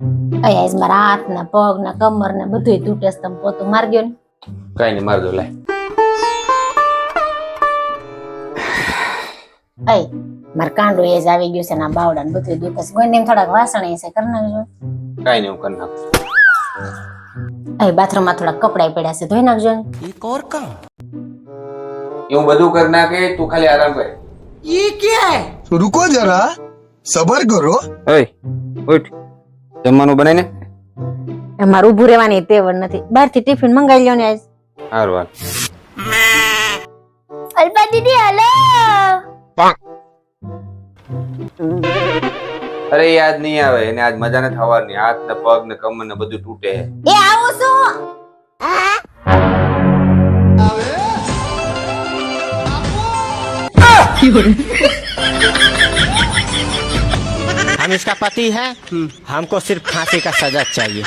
આજ મારા હાથ ને પગ ને કમર ને બધું તૂટે છે. તમે પોતું માર દો ને. કઈ નહીં માર દો લે. માર કાંડો એ જ આવી ગયું છે ને આ બાવડા ને બધું દુખે છે. કોઈ ને થોડાક વાસણ છે કરી નાખજો. કઈ નહીં હું કરી નાખું. બાથરૂમ માં થોડા કપડા પડ્યા છે ધોઈ નાખજો ને. હું બધું કરી નાખે તું ખાલી આરામ કર. तो रुको जरा सबर करो। ઓય ઉઠ જમવાનું બનાવીને. મારું ઉભું રહેવાની તેવડ નથી. બહાર થી ટિફિન મંગાવી લ્યો ને આજ. હારું હાલ. અલ્પા દીદી હલો. અરે યાદ નહીં આવે એને આજ મજા નથી થવાની. હાથ ને પગ ને કમર ને બધું તૂટે. એ આવું છું. हम इसका पति है, हमको सिर्फ फांसी का सजा चाहिए।